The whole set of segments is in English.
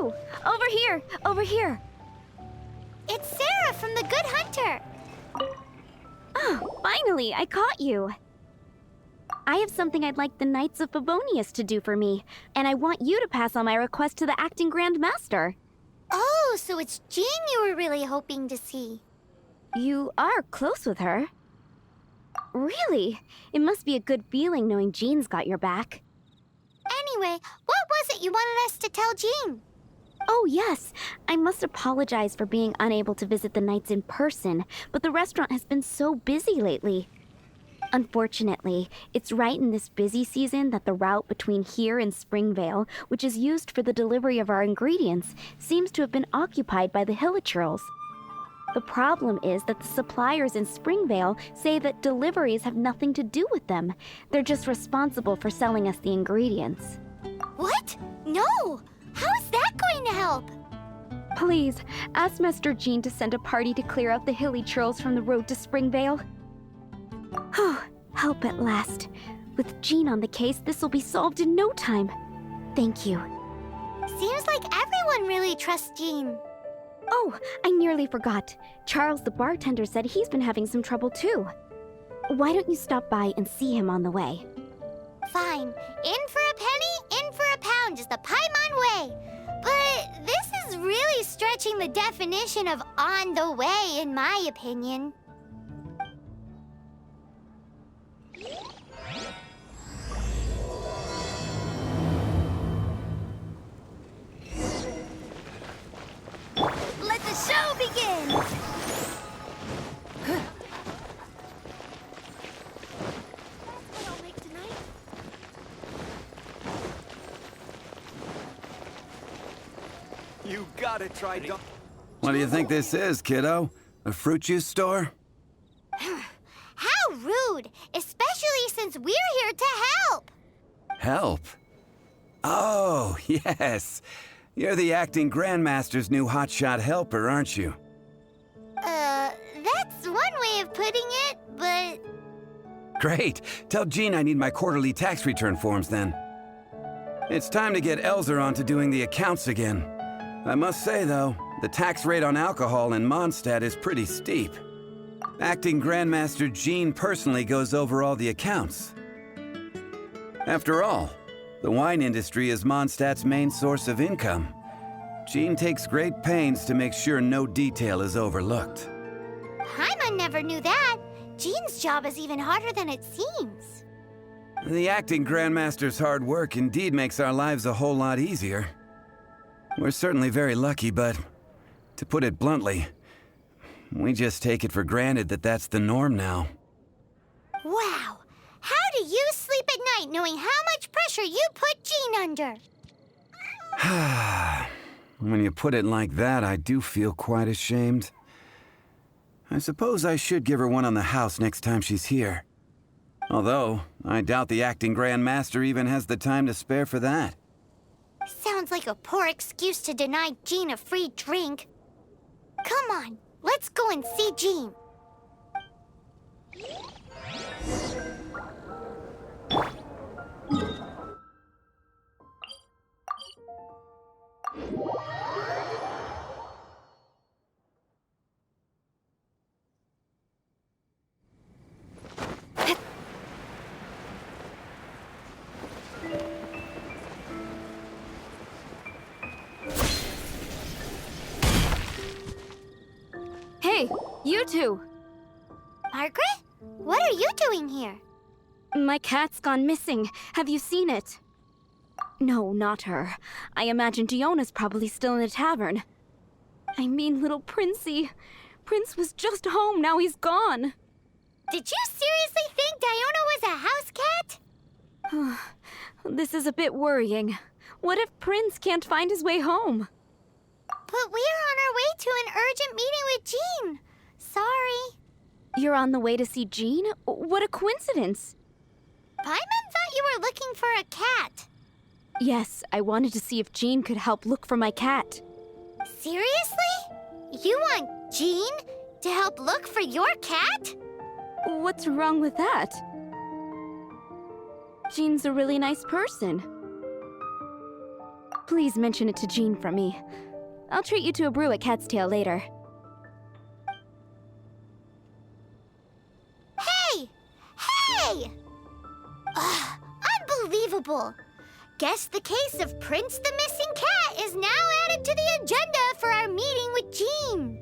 too! Over here! Over here! It's Sarah from the Good Hunter! Oh, finally, I caught you! I have something I'd like the Knights of Favonius to do for me, and I want you to pass on my request to the acting Grand Master. Oh, so it's Jean you were really hoping to see. You are close with her. Really? It must be a good feeling knowing Jean's got your back. Anyway, what was it you wanted us to tell Jean? Oh, yes. I must apologize for being unable to visit the Knights in person, but the restaurant has been so busy lately. Unfortunately, it's right in this busy season that the route between here and Springvale, which is used for the delivery of our ingredients, seems to have been occupied by the Hilichurls. The problem is that the suppliers in Springvale say that deliveries have nothing to do with them. They're just responsible for selling us the ingredients. What? No! How is that going to help? Please, ask Master Jean to send a party to clear out the Hilichurls from the road to Springvale. Oh, help at last. With Jean on the case, this will be solved in no time. Thank you. Seems like everyone really trusts Jean. Oh, I nearly forgot. Charles the bartender said he's been having some trouble too. Why don't you stop by and see him on the way? Fine. In for a penny, in for a pound is the Paimon way. But this is really stretching the definition of on the way, in my opinion. Let the show begin! You gotta try. What do you think this is, kiddo? A fruit juice store? How rude! Especially since we're here to help! Help? Oh, yes. You're the acting Grandmaster's new hotshot helper, aren't you? That's one way of putting it, but... Great. Tell Jean I need my quarterly tax return forms then. It's time to get Elzer on to doing the accounts again. I must say, though, the tax rate on alcohol in Mondstadt is pretty steep. Acting Grandmaster Jean personally goes over all the accounts. After all, the wine industry is Mondstadt's main source of income. Jean takes great pains to make sure no detail is overlooked. Paimon never knew that. Jean's job is even harder than it seems. The acting Grandmaster's hard work indeed makes our lives a whole lot easier. We're certainly very lucky, but to put it bluntly, we just take it for granted that that's the norm now. Wow! How do you sleep at night knowing how much pressure you put Jean under? When you put it like that, I do feel quite ashamed. I suppose I should give her one on the house next time she's here. Although, I doubt the acting Grandmaster even has the time to spare for that. Sounds like a poor excuse to deny Jean a free drink. Come on, let's go and see Jean. Hey, you two! Margaret? What are you doing here? My cat's gone missing. Have you seen it? No, not her. I imagine Diona's probably still in the tavern. I mean, little Princey. Prince was just home, now he's gone. Did you seriously think Diona was a house cat? This is a bit worrying. What if Prince can't find his way home? But we're on our way to an urgent meeting with Jean. Sorry. You're on the way to see Jean? What a coincidence. Paimon thought you were looking for a cat. Yes, I wanted to see if Jean could help look for my cat. Seriously? You want Jean to help look for your cat? What's wrong with that? Jean's a really nice person. Please mention it to Jean from me. I'll treat you to a brew at Cat's Tail later. Hey! Hey! Ugh, unbelievable! Guess the case of Prince the Missing Cat is now added to the agenda for our meeting with Jean.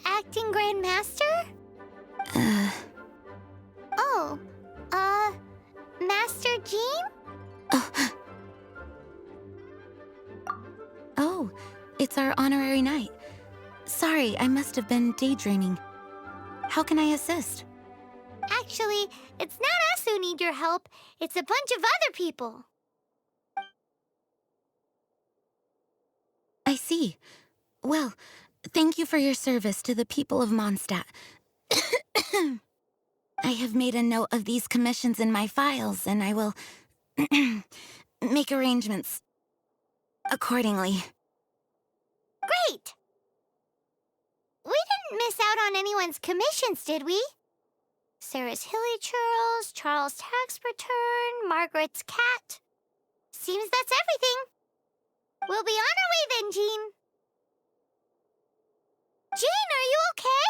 Acting Grand Master? Oh, Master Jean? Oh, it's our honorary knight. Sorry, I must have been daydreaming. How can I assist? Actually, it's not us who need your help. It's a bunch of other people. I see. Well, thank you for your service to the people of Mondstadt. I have made a note of these commissions in my files, and I will make arrangements accordingly. Great! We didn't miss out on anyone's commissions, did we? Sarah's Hilly Churls, Charles' tax return, Margaret's cat. Seems that's everything. We'll be on our way then, Jean. Jean, are you okay?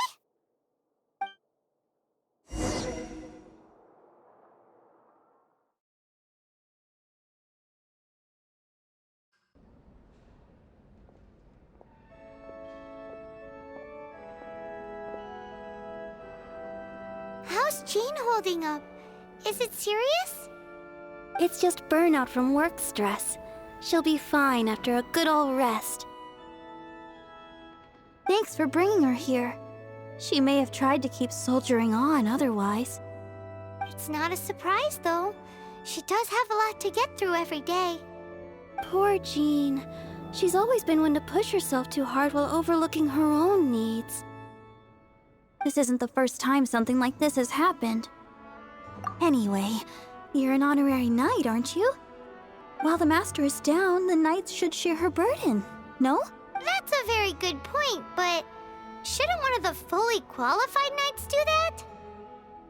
How's Jean holding up? Is it serious? It's just burnout from work stress. She'll be fine after a good old rest. Thanks for bringing her here. She may have tried to keep soldiering on otherwise. It's not a surprise, though. She does have a lot to get through every day. Poor Jean. She's always been one to push herself too hard while overlooking her own needs. This isn't the first time something like this has happened. Anyway, you're an honorary knight, aren't you? While the master is down, the knights should share her burden, no? That's a very good point, but shouldn't one of the fully qualified knights do that?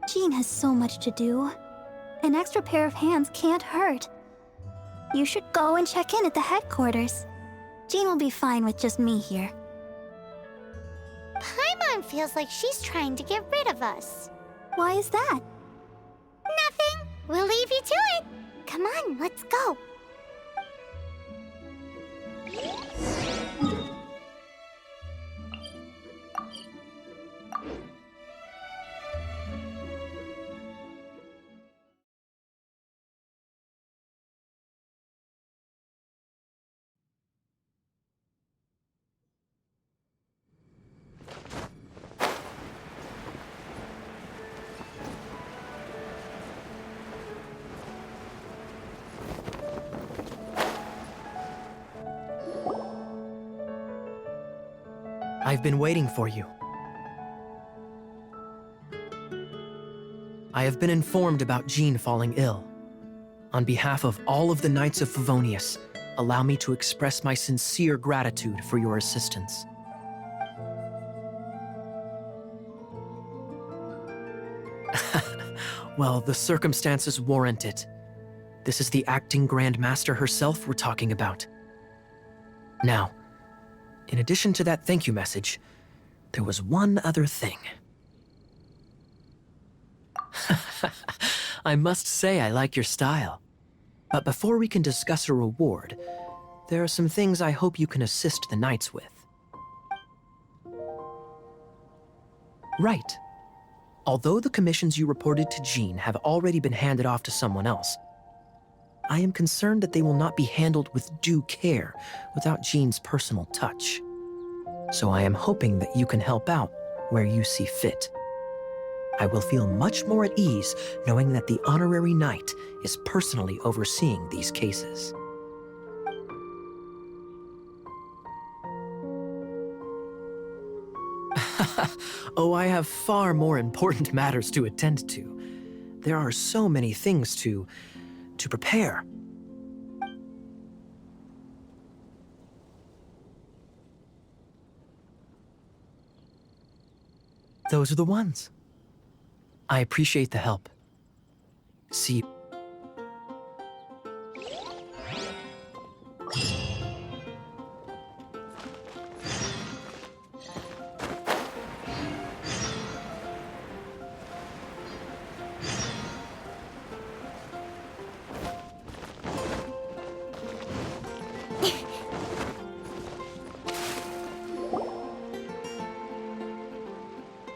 Jean has so much to do. An extra pair of hands can't hurt. You should go and check in at the headquarters. Jean will be fine with just me here. Paimon feels like she's trying to get rid of us. Why is that? Nothing. We'll leave you to it. Come on, let's go. I've been waiting for you. I have been informed about Jean falling ill. On behalf of all of the Knights of Favonius, allow me to express my sincere gratitude for your assistance. Well, the circumstances warrant it. This is the acting Grand Master herself we're talking about. Now, in addition to that thank you message, there was one other thing. I must say I like your style. But before we can discuss a reward, there are some things I hope you can assist the Knights with. Right. Although the commissions you reported to Jean have already been handed off to someone else, I am concerned that they will not be handled with due care without Jean's personal touch. So I am hoping that you can help out where you see fit. I will feel much more at ease knowing that the honorary knight is personally overseeing these cases. Oh, I have far more important matters to attend to. there are so many things to prepare. Those are the ones. I appreciate the help. See.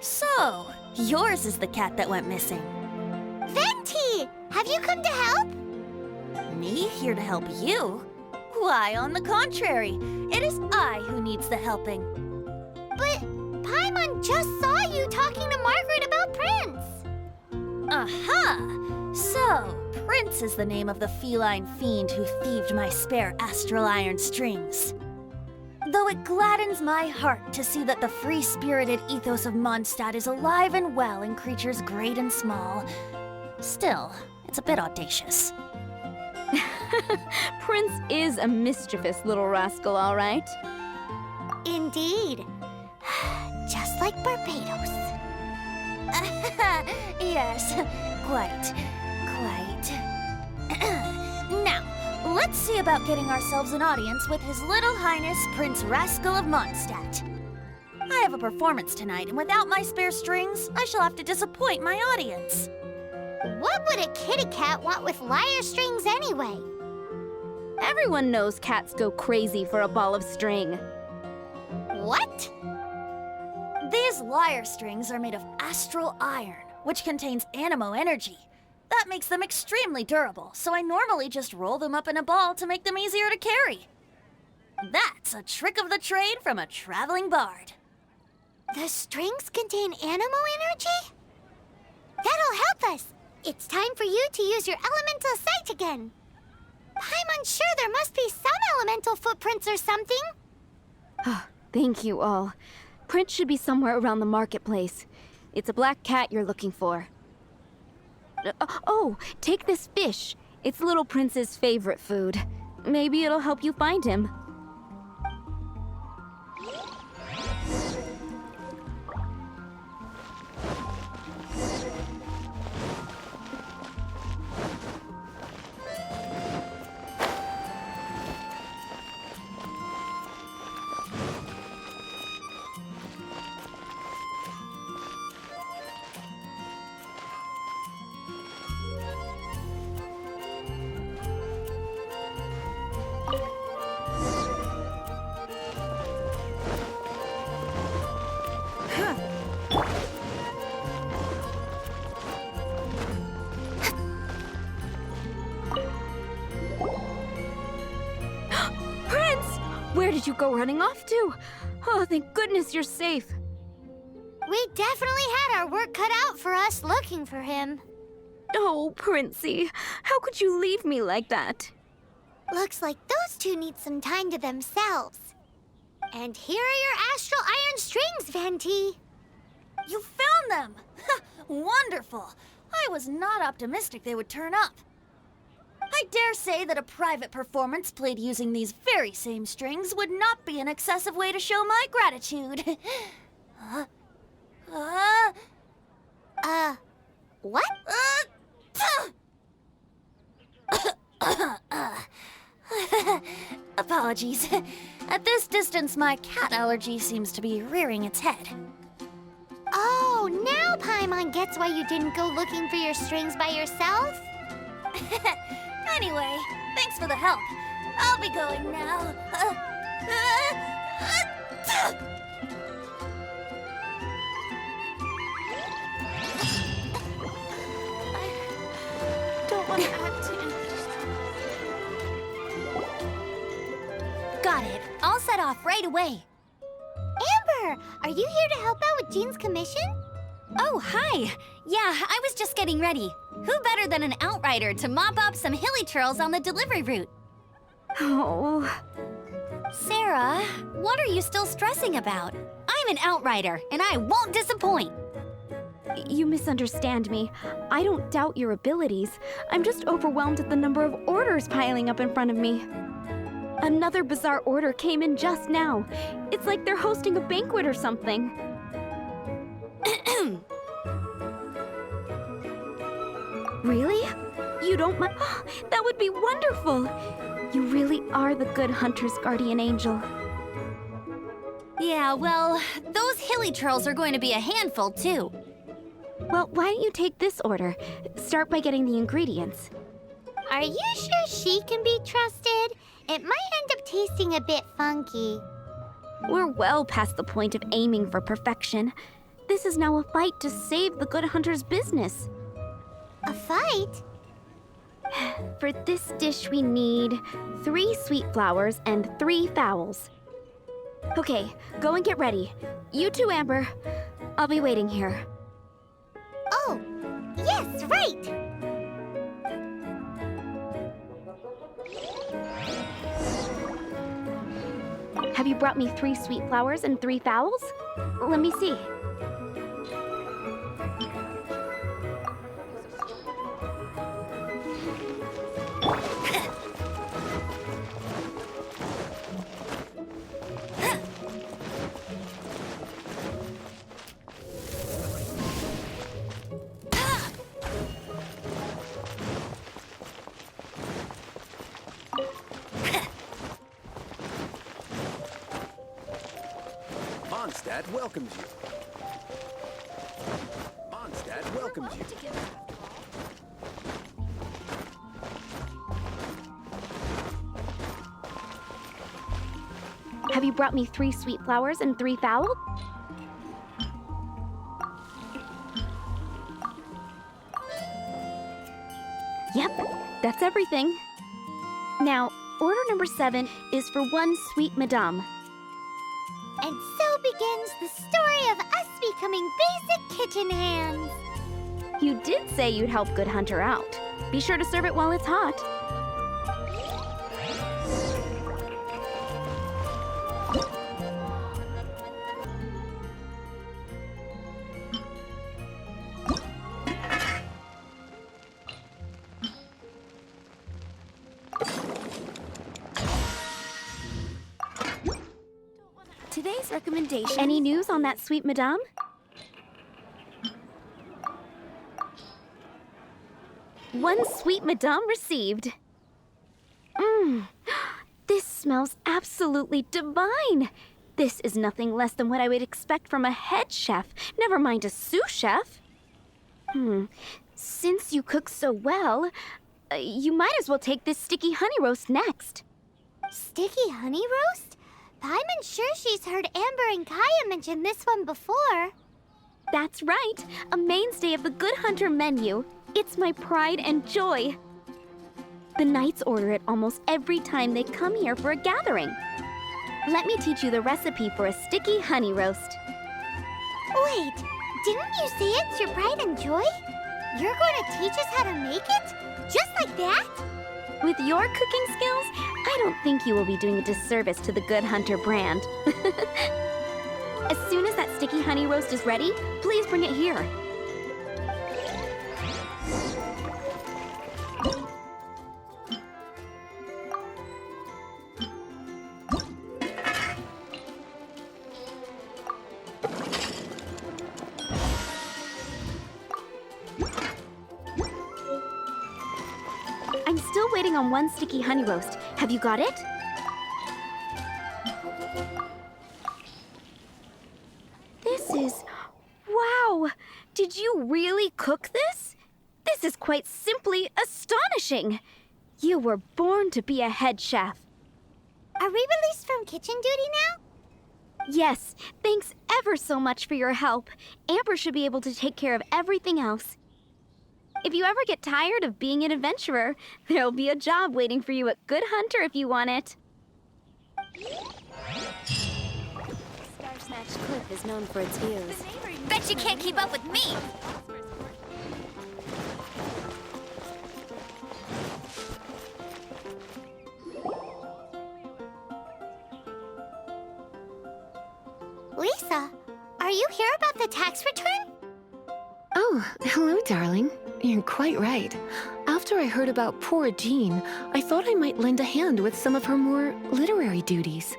So, yours is the cat that went missing. Venti! Have you come to help? Me here to help you? Why, on the contrary, it is I who needs the helping. But Paimon just saw you talking to Margaret about Prince. Aha! So, Prince is the name of the feline fiend who thieved my spare astral iron strings. Though it gladdens my heart to see that the free-spirited ethos of Mondstadt is alive and well in creatures great and small, still, it's a bit audacious. Prince is a mischievous little rascal, all right. Indeed. Just like Barbados. Yes, quite. Now, let's see about getting ourselves an audience with His Little Highness Prince Rascal of Mondstadt. I have a performance tonight, and without my spare strings, I shall have to disappoint my audience. What would a kitty cat want with lyre strings anyway? Everyone knows cats go crazy for a ball of string. What? These lyre strings are made of astral iron, which contains animo energy. That makes them extremely durable, so I normally just roll them up in a ball to make them easier to carry. That's a trick of the trade from a traveling bard. The strings contain animo energy? That'll help us. It's time for you to use your elemental sight again. I'm unsure there must be some elemental footprints or something. Thank you all. Prince should be somewhere around the marketplace. It's a black cat you're looking for. Oh, take this fish. It's Little Prince's favorite food. Maybe it'll help you find him. Where did you go running off to? Oh, thank goodness you're safe. We definitely had our work cut out for us looking for him. Oh, Princey, how could you leave me like that? Looks like those two need some time to themselves. And here are your astral iron strings, Venti. You found them! Wonderful! I was not optimistic they would turn up. I dare say that a private performance played using these very same strings would not be an excessive way to show my gratitude. What? Apologies. At this distance, my cat allergy seems to be rearing its head. Oh, now Paimon gets why you didn't go looking for your strings by yourself. Anyway, thanks for the help. I'll be going now. Don't want to act to... Got it. I'll set off right away. Amber, are you here to help out with Jean's commission? Oh, hi! Yeah, I was just getting ready. Who better than an outrider to mop up some hilly churls on the delivery route? Oh... Sarah, what are you still stressing about? I'm an outrider, and I won't disappoint. You misunderstand me. I don't doubt your abilities. I'm just overwhelmed at the number of orders piling up in front of me. Another bizarre order came in just now. It's like they're hosting a banquet or something. Really? You don't mind? That would be wonderful! You really are the good hunter's guardian angel. Yeah, well, those hilly churls are going to be a handful, too. Well, why don't you take this order? Start by getting the ingredients. Are you sure she can be trusted? It might end up tasting a bit funky. We're well past the point of aiming for perfection. This is now a fight to save the good hunter's business. A fight? For this dish, we need 3 sweet flowers and 3 fowls. Okay, go and get ready. You too, Amber. I'll be waiting here. Oh, yes, right! Have you brought me 3 sweet flowers and 3 fowls? Let me see. Mondstadt welcomes you. Mondstadt welcomes you. Have you brought me 3 sweet flowers and 3 fowl? Yep, that's everything. Now, order number 7 is for 1 sweet madame. And so begins the story of us becoming basic kitchen hands. You did say you'd help Good Hunter out. Be sure to serve it while it's hot. Today's recommendation. Any news on that sweet madame? One sweet madame received. This smells absolutely divine. This is nothing less than what I would expect from a head chef, never mind a sous chef. Since you cook so well, you might as well take this sticky honey roast next. Sticky honey roast? I'm sure she's heard Amber and Kaya mention this one before. That's right, a mainstay of the Good Hunter menu. It's my pride and joy. The knights order it almost every time they come here for a gathering. Let me teach you the recipe for a sticky honey roast. Wait, didn't you say it's your pride and joy? You're going to teach us how to make it? Just like that? With your cooking skills, I don't think you will be doing a disservice to the Good Hunter brand. As soon as that sticky honey roast is ready, please bring it here. I'm still waiting on 1 sticky honey roast. Have you got it? This is... Wow! Did you really cook this? This is quite simply astonishing! You were born to be a head chef. Are we released from kitchen duty now? Yes, thanks ever so much for your help. Amber should be able to take care of everything else. If you ever get tired of being an adventurer, there'll be a job waiting for you at Good Hunter if you want it. Star Snatch Cliff is known for its views. Bet you can't keep up with me! Lisa, are you here about the tax return? Oh, hello, darling. You're quite right. After I heard about poor Jean, I thought I might lend a hand with some of her more literary duties.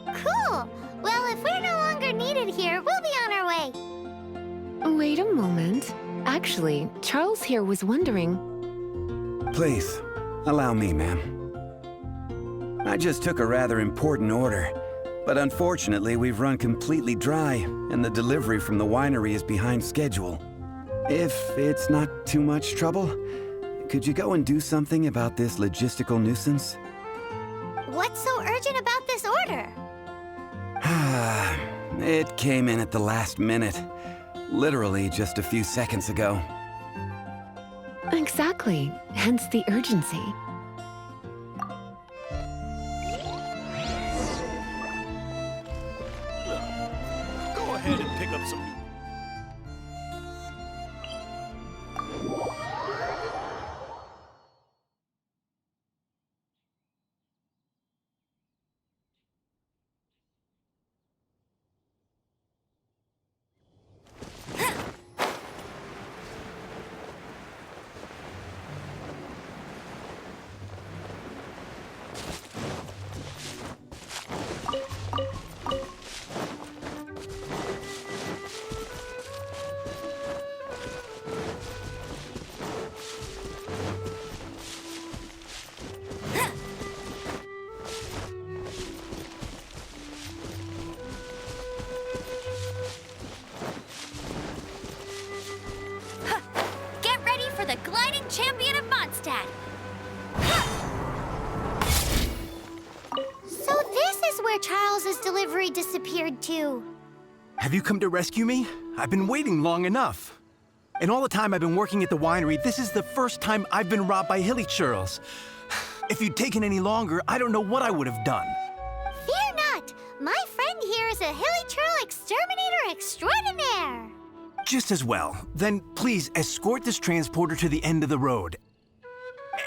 Cool! Well, if we're no longer needed here, we'll be on our way. Wait a moment. Actually, Charles here was wondering... Please, allow me, ma'am. I just took a rather important order, but unfortunately we've run completely dry, and the delivery from the winery is behind schedule. If it's not too much trouble, could you go and do something about this logistical nuisance? What's so urgent about this order? It came in at the last minute. Literally just a few seconds ago. Exactly, hence the urgency. Go ahead and pick up some new... Get ready for the gliding champion of Mondstadt! So this is where Charles's delivery disappeared to. Have you come to rescue me? I've been waiting long enough. In all the time I've been working at the winery, this is the first time I've been robbed by hilly churls. If you'd taken any longer, I don't know what I would have done. Fear not! My friend here is a hilly churl exterminator extraordinaire! Just as well. Then please escort this transporter to the end of the road.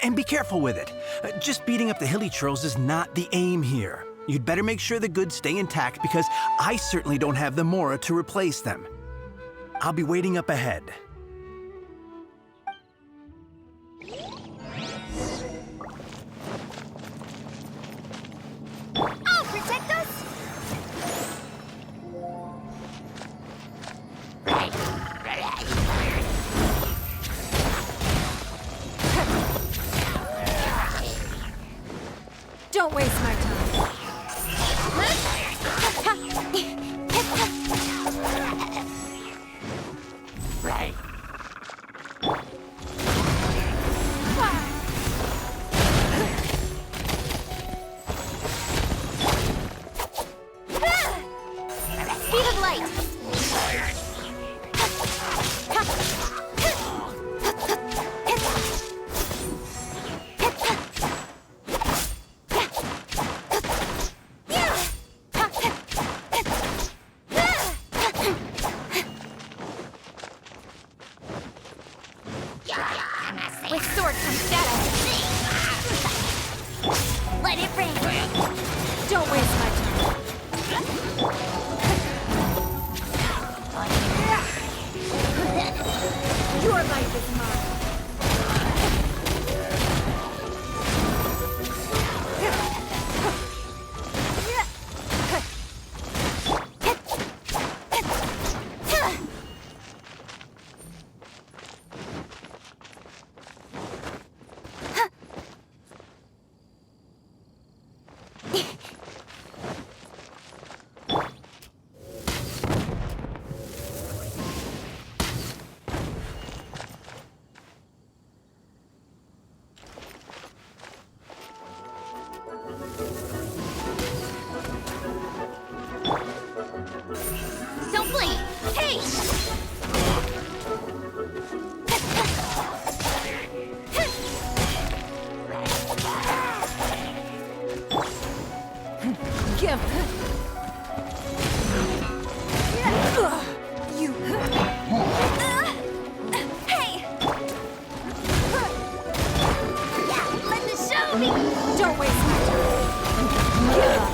And be careful with it. Just beating up the hilly churls is not the aim here. You'd better make sure the goods stay intact because I certainly don't have the mora to replace them. I'll be waiting up ahead. I'll protect us! Don't waste my time. Speed of light! With sword comes shadow. Let it rain. Don't waste my time. Your life is mine. Don't blink! Hey! Give. You. Hey! Let the show be! Don't waste my time. Give up.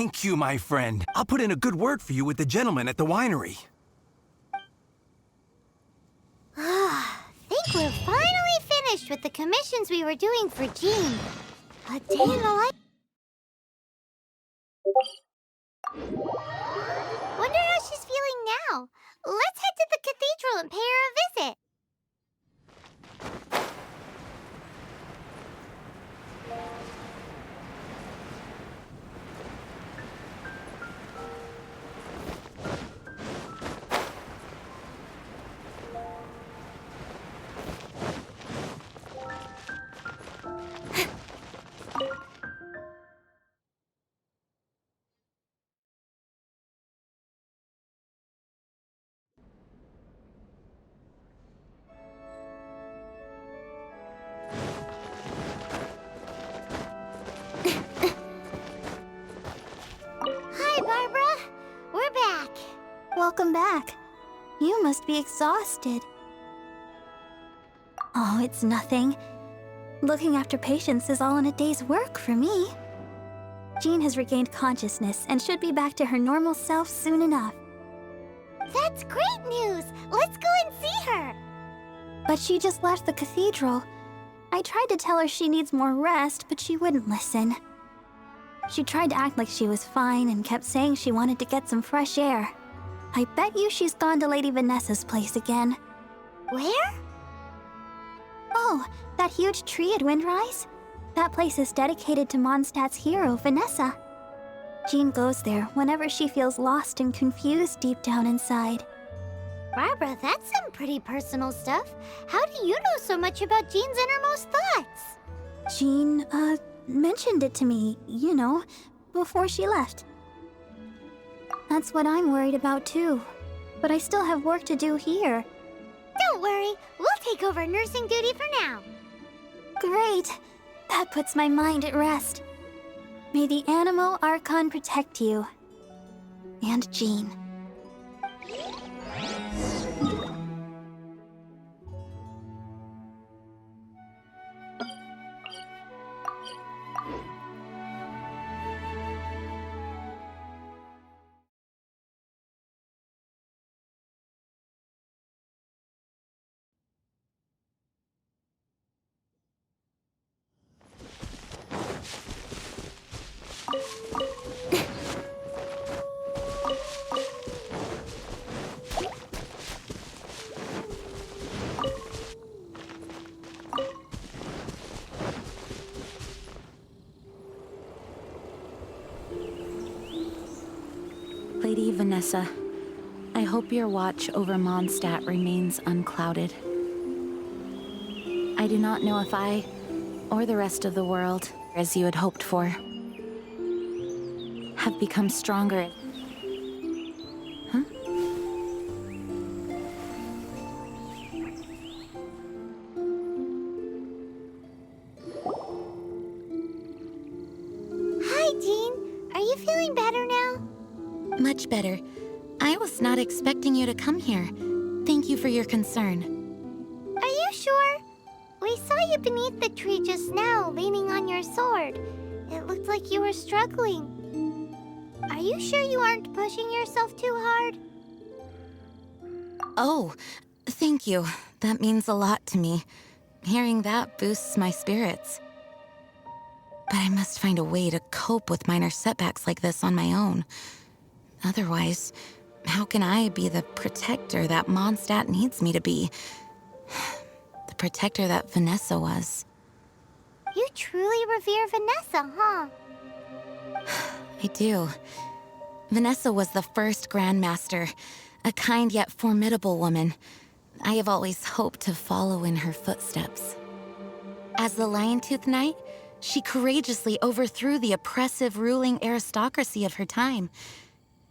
Thank you, my friend. I'll put in a good word for you with the gentleman at the winery. Think we're finally finished with the commissions we were doing for Jean. A day in the life. Wonder how she's feeling now. Let's head to the cathedral and pay her a visit. Hi, Barbara. We're back. Welcome back. You must be exhausted. Oh, it's nothing. Looking after patients is all in a day's work for me. Jean has regained consciousness and should be back to her normal self soon enough. That's great news. Let's go and see her. But she just left the cathedral. I tried to tell her she needs more rest, but she wouldn't listen. She tried to act like she was fine and kept saying she wanted to get some fresh air. I bet you she's gone to Lady Vanessa's place again. Where? Oh, that huge tree at Windrise? That place is dedicated to Mondstadt's hero, Vanessa. Jean goes there whenever she feels lost and confused deep down inside. Barbara, that's some pretty personal stuff. How do you know so much about Jean's innermost thoughts? Jean, mentioned it to me, you know, before she left. That's what I'm worried about too. But I still have work to do here. Don't worry, we'll take over nursing duty for now. Great! That puts my mind at rest. May the Animo Archon protect you. And Jean. Lady Vanessa, I hope your watch over Mondstadt remains unclouded. I do not know if I, or the rest of the world, as you had hoped for, have become stronger. Huh? Hi, Jean. Are you feeling better now? Much better. I was not expecting you to come here. Thank you for your concern. Are you sure? We saw you beneath the tree just now, leaning on your sword. It looked like you were struggling. Are you sure you aren't pushing yourself too hard? Oh, thank you. That means a lot to me. Hearing that boosts my spirits. But I must find a way to cope with minor setbacks like this on my own. Otherwise, how can I be the protector that Mondstadt needs me to be? The protector that Vanessa was. You truly revere Vanessa, huh? I do. Vanessa was the first Grandmaster, a kind yet formidable woman. I have always hoped to follow in her footsteps. As the Lion-Tooth Knight, she courageously overthrew the oppressive ruling aristocracy of her time.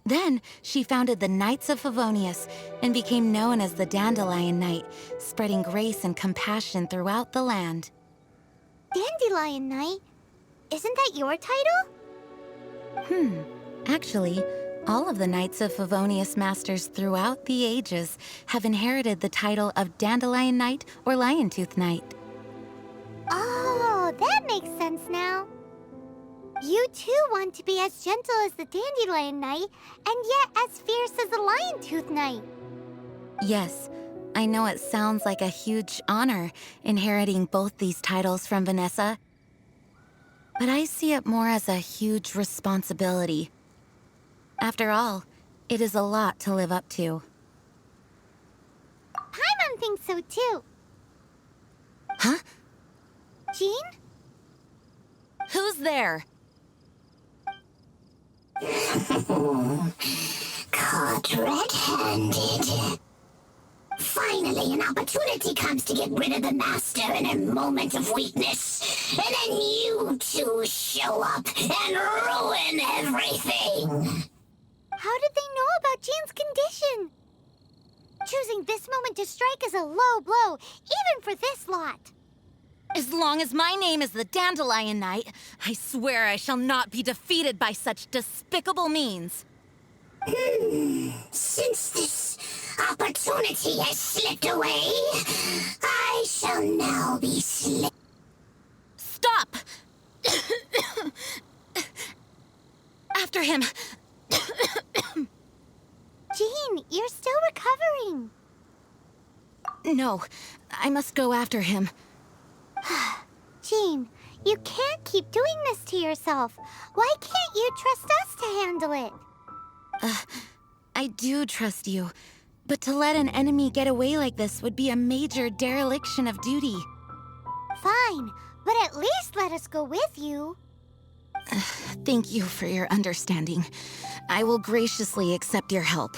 Then, she founded the Knights of Favonius and became known as the Dandelion Knight, spreading grace and compassion throughout the land. Dandelion Knight? Isn't that your title? Actually, all of the Knights of Favonius Masters throughout the ages have inherited the title of Dandelion Knight or Lion-Tooth Knight. Oh, that makes sense now. You too want to be as gentle as the Dandelion Knight, and yet as fierce as the Lion-Tooth Knight. Yes, I know it sounds like a huge honor inheriting both these titles from Vanessa, but I see it more as a huge responsibility. After all, it is a lot to live up to. Paimon thinks so too. Huh? Jean? Who's there? Caught red-handed. Finally, an opportunity comes to get rid of the Master in a moment of weakness. And then you two show up and ruin everything. How did they know about Jean's condition? Choosing this moment to strike is a low blow, even for this lot. As long as my name is the Dandelion Knight, I swear I shall not be defeated by such despicable means. Since this opportunity has slipped away, I shall now be Stop! After him! Jean, you're still recovering. No, I must go after him. Jean, you can't keep doing this to yourself. Why can't you trust us to handle it? I do trust you, but to let an enemy get away like this would be a major dereliction of duty. Fine, but at least let us go with you. Thank you for your understanding. I will graciously accept your help.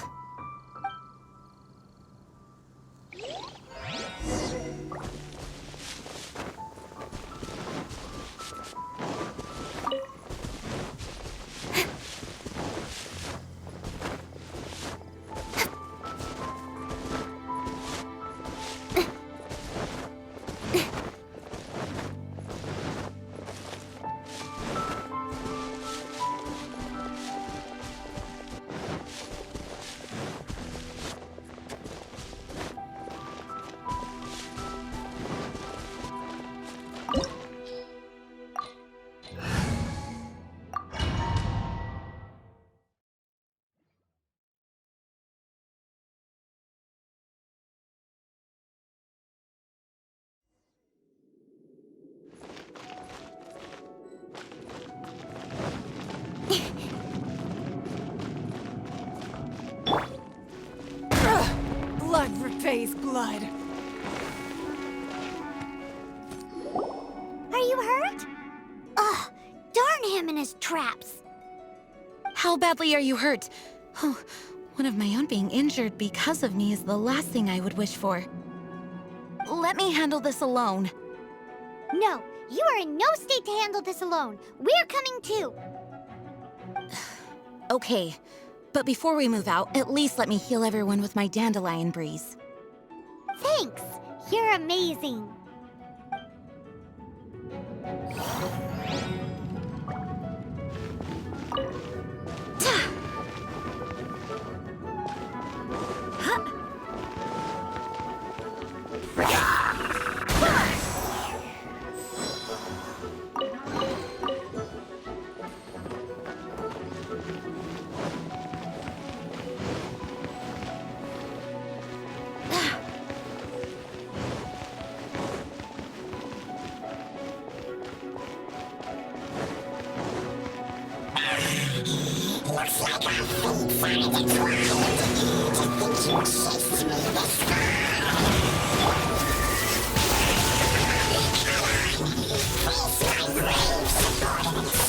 Blood repays blood. Are you hurt? Ugh, darn him and his traps. How badly are you hurt? Oh, one of my own being injured because of me is the last thing I would wish for. Let me handle this alone. No, you are in no state to handle this alone. We're coming too. Okay, but before we move out, at least let me heal everyone with my dandelion breeze. Thanks. You're amazing. Looks like our feet find its way. To think you chased me this far. Face my brave subordinates.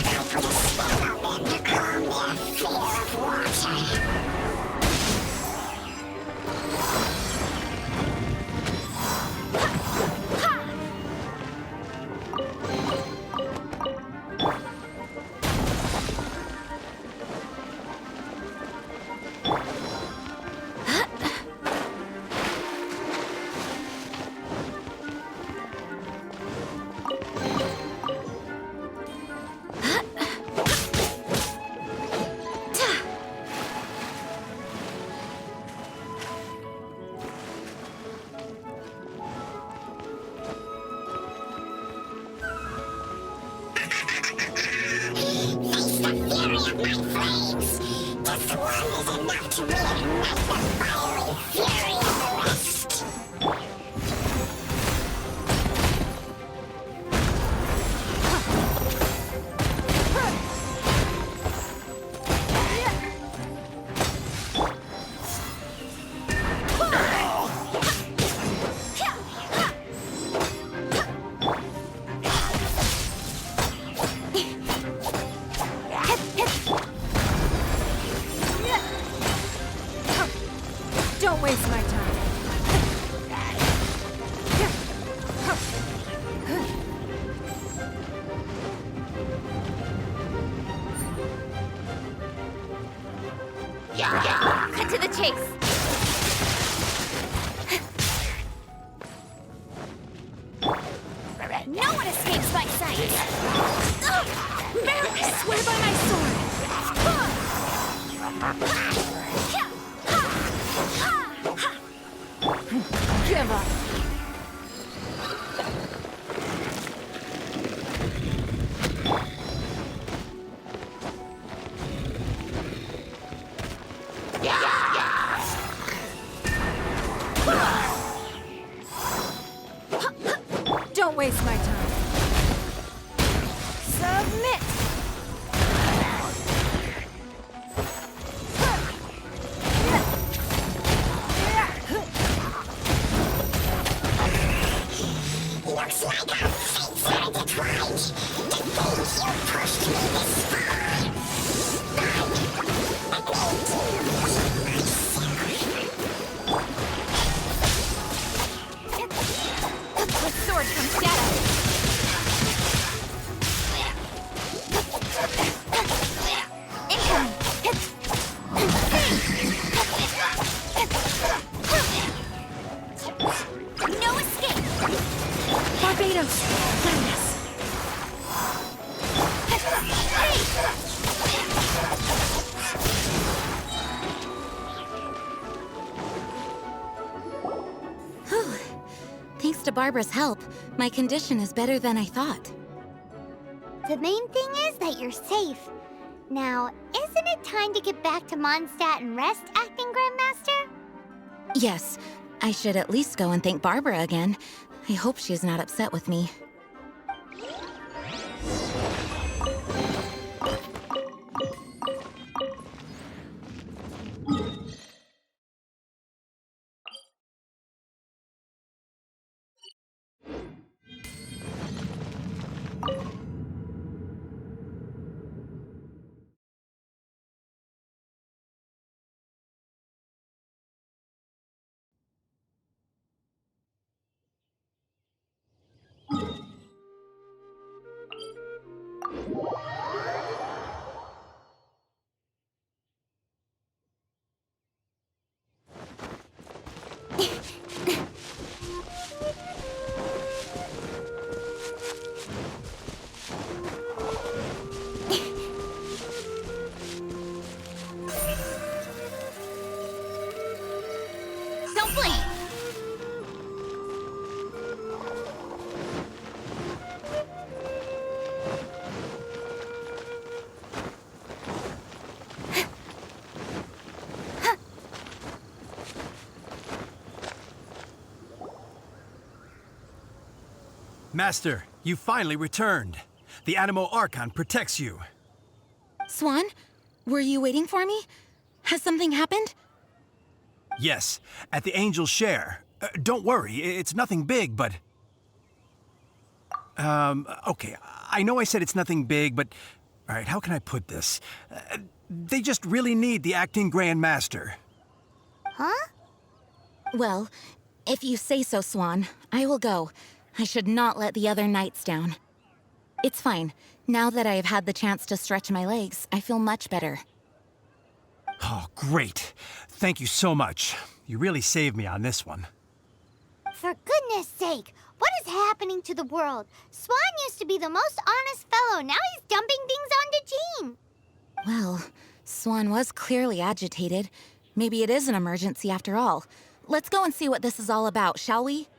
I put a spell on them to calm their fear of water. This one is enough to reignite the fiery fury of the rest. Don't waste my time. Cut to the chase. No one escapes my sight. I swear by my sword. Give up. Don't waste my time. Submit! Looks like our fates are intertwined. To think you pushed me this far. But I need to myself. With sword comes shadow. Incoming. No escape. Barbados! Goodness! Whew. Thanks to Barbara's help, my condition is better than I thought. The main thing is that you're safe. Now, isn't it time to get back to Mondstadt and rest, Acting Grandmaster? Yes, I should at least go and thank Barbara again. I hope she's not upset with me. Don't blink. Master, you finally returned. The Animo Archon protects you. Swan, were you waiting for me? Has something happened? Yes, at the Angel's Share. Don't worry, it's nothing big, but... okay, I know I said it's nothing big, but... Alright, how can I put this? They just really need the Acting Grand Master. Huh? Well, if you say so, Swan, I will go. I should not let the other knights down. It's fine. Now that I have had the chance to stretch my legs, I feel much better. Oh, great. Thank you so much. You really saved me on this one. For goodness sake, what is happening to the world? Swan used to be the most honest fellow. Now he's dumping things onto Jean. Well, Swan was clearly agitated. Maybe it is an emergency after all. Let's go and see what this is all about, shall we?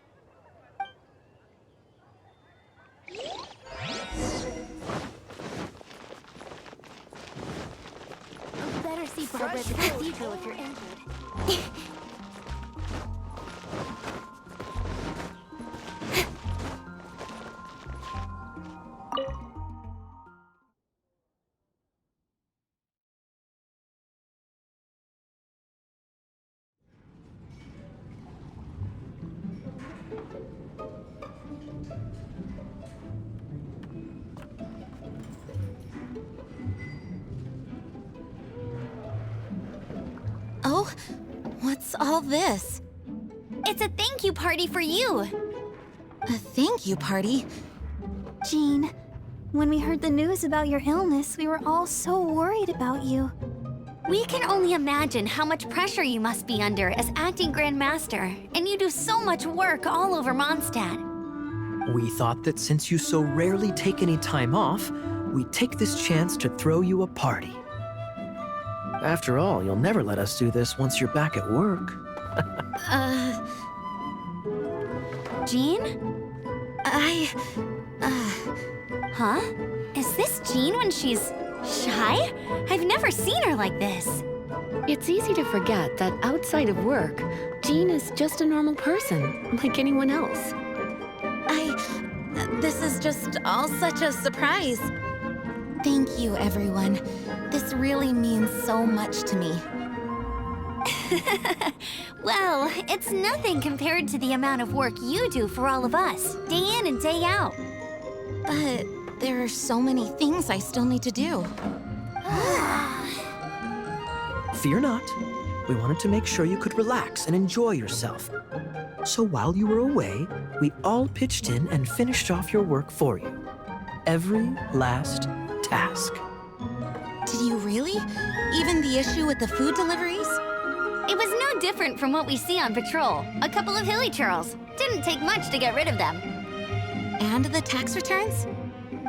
Better see Barbara at the cathedral if you're injured. Oh, what's all this? It's a thank you party for you. A thank you party? Jean, when we heard the news about your illness, we were all so worried about you. We can only imagine how much pressure you must be under as acting Grand Master, and you do so much work all over Mondstadt. We thought that since you so rarely take any time off, we'd take this chance to throw you a party. After all, you'll never let us do this once you're back at work. Jean? Huh? Is this Jean when she's shy? I've never seen her like this. It's easy to forget that outside of work, Jean is just a normal person, like anyone else. This is just all such a surprise. Thank you, everyone. This really means so much to me. Well, it's nothing compared to the amount of work you do for all of us, day in and day out. But there are so many things I still need to do. Fear not. We wanted to make sure you could relax and enjoy yourself. So while you were away, we all pitched in and finished off your work for you. Every last task. Did you really? Even the issue with the food deliveries? It was no different from what we see on patrol. A couple of hilly churls. Didn't take much to get rid of them. And the tax returns?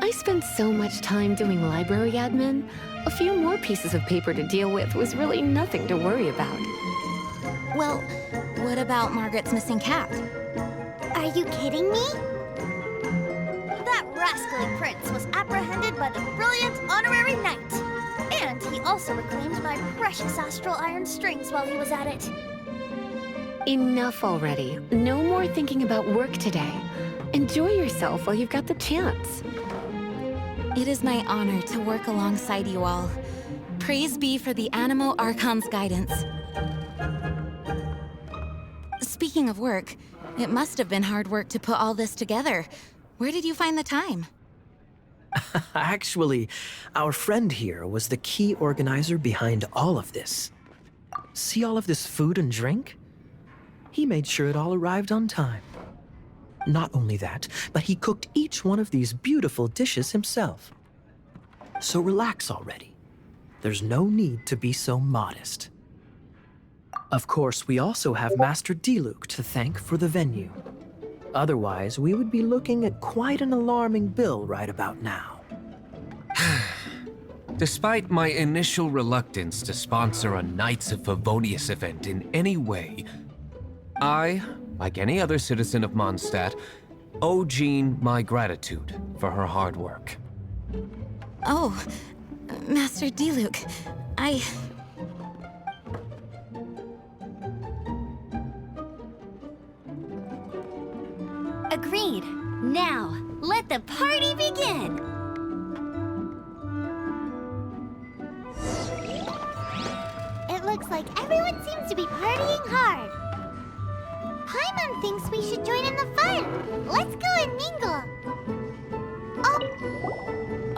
I spent so much time doing library admin. A few more pieces of paper to deal with was really nothing to worry about. Well, what about Margaret's missing cat? Are you kidding me? That rascally prince was apprehended by the brilliant honorary knight. And he also reclaimed my precious astral iron strings while he was at it. Enough already. No more thinking about work today. Enjoy yourself while you've got the chance. It is my honor to work alongside you all. Praise be for the Animo Archon's guidance. Speaking of work, it must have been hard work to put all this together. Where did you find the time? Actually, our friend here was the key organizer behind all of this. See all of this food and drink? He made sure it all arrived on time. Not only that, but he cooked each one of these beautiful dishes himself. So relax already. There's no need to be so modest. Of course, we also have Master Diluc to thank for the venue. Otherwise, we would be looking at quite an alarming bill right about now. Despite my initial reluctance to sponsor a Knights of Favonius event in any way, I, like any other citizen of Mondstadt, owe Jean my gratitude for her hard work. Oh, Master Diluc, Agreed. Now, let the party begin! It looks like everyone seems to be partying hard. Paimon thinks we should join in the fun. Let's go and mingle.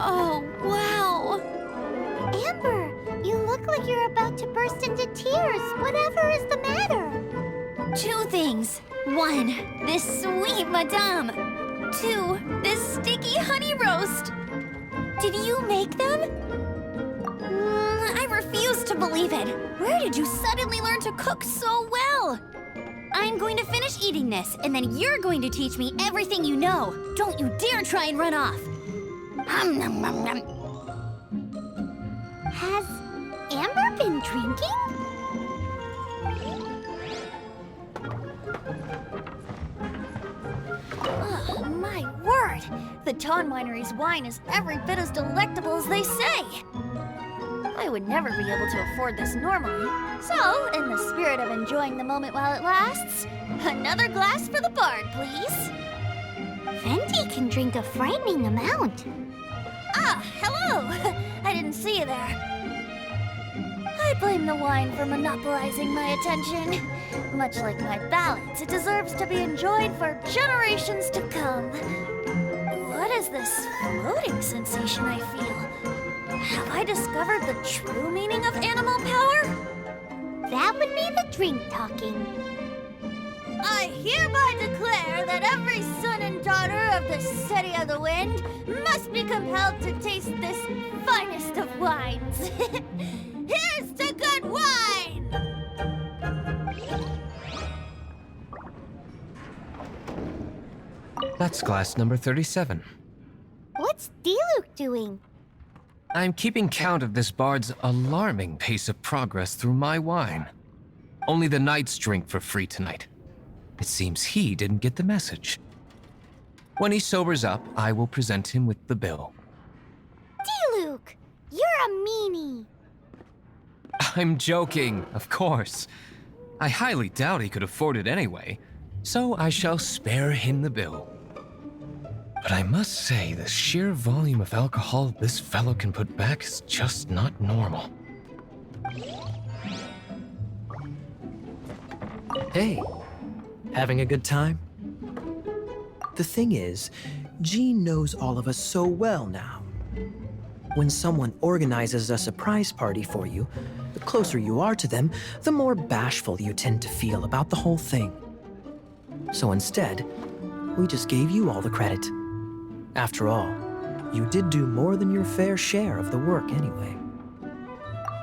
Oh, wow! Amber, you look like you're about to burst into tears. Whatever is the matter? 2 things. 1, this sweet madame. 2, this sticky honey roast. Did you make them? I refuse to believe it. Where did you suddenly learn to cook so well? I'm going to finish eating this, and then you're going to teach me everything you know. Don't you dare try and run off. Has Amber been drinking? Oh, my word! The Dawn Winery's wine is every bit as delectable as they say. I would would never be able to afford this normally. So, in the spirit of enjoying the moment while it lasts, another glass for the bard, please. Venti can drink a frightening amount. Ah, hello! I didn't see you there. I blame the wine for monopolizing my attention. Much like my ballads, it deserves to be enjoyed for generations to come. What is this floating sensation I feel? Have I discovered the true meaning of animal power? That would be the drink talking. I hereby declare that every son and daughter of the City of the Wind must be compelled to taste this finest of wines. Here's to good wine! That's glass number 37. What's Diluc doing? I'm keeping count of this bard's alarming pace of progress through my wine. Only the knights drink for free tonight. It seems he didn't get the message. When he sobers up, I will present him with the bill. Diluc, you're a meanie. I'm joking, of course. I highly doubt he could afford it anyway, so I shall spare him the bill. But I must say, the sheer volume of alcohol this fellow can put back is just not normal. Hey, having a good time? The thing is, Jean knows all of us so well now. When someone organizes a surprise party for you, the closer you are to them, the more bashful you tend to feel about the whole thing. So instead, we just gave you all the credit. After all, you did do more than your fair share of the work anyway.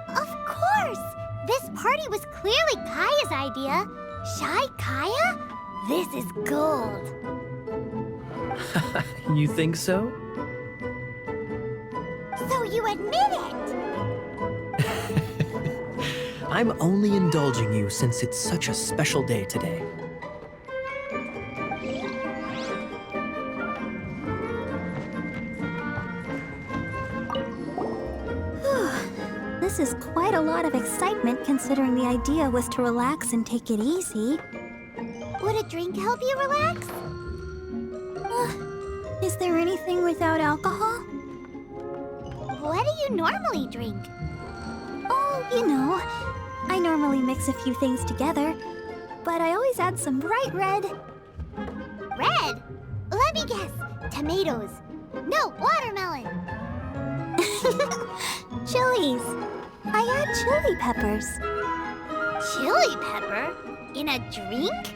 Of course! This party was clearly Kaya's idea. Shy Kaya? This is gold. You think so? So you admit it? I'm only indulging you since it's such a special day today. This is quite a lot of excitement considering the idea was to relax and take it easy. Would a drink help you relax? Is there anything without alcohol? What do you normally drink? Oh, you know, I normally mix a few things together, but I always add some bright red. Red? Let me guess. Tomatoes. No, watermelon. Chilies. I add chili peppers. Chili pepper? In a drink?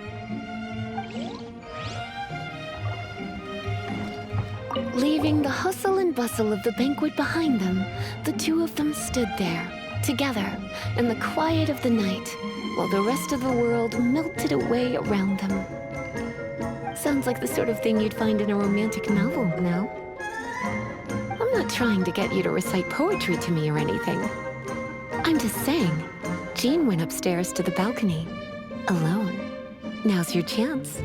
Leaving the hustle and bustle of the banquet behind them, the two of them stood there, together, in the quiet of the night, while the rest of the world melted away around them. Sounds like the sort of thing you'd find in a romantic novel, no? I'm not trying to get you to recite poetry to me or anything. I'm just saying, Jean went upstairs to the balcony, alone. Now's your chance.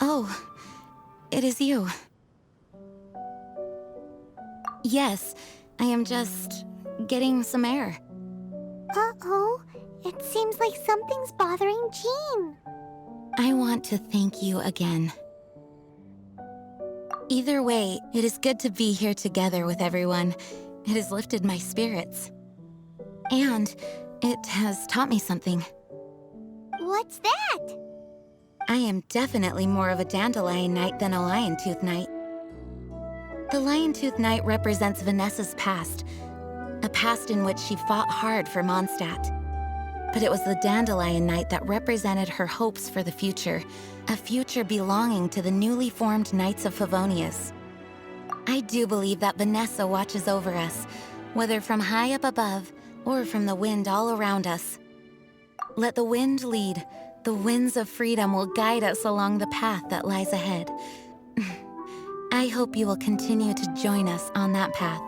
Oh, it is you. Yes, I am just getting some air. Uh-oh. It seems like something's bothering Jean. I want to thank you again. Either way, it is good to be here together with everyone. It has lifted my spirits. And it has taught me something. What's that? I am definitely more of a Dandelion Knight than a Lion-Tooth Knight. The Lion-Tooth Knight represents Vanessa's past, a past in which she fought hard for Mondstadt. But it was the Dandelion Knight that represented her hopes for the future, a future belonging to the newly formed Knights of Favonius. I do believe that Vanessa watches over us, whether from high up above or from the wind all around us. Let the wind lead. The winds of freedom will guide us along the path that lies ahead. I hope you will continue to join us on that path.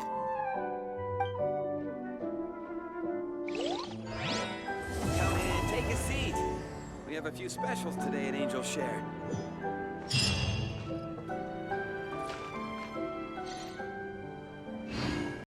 Come in, take a seat. We have a few specials today at Angel Share.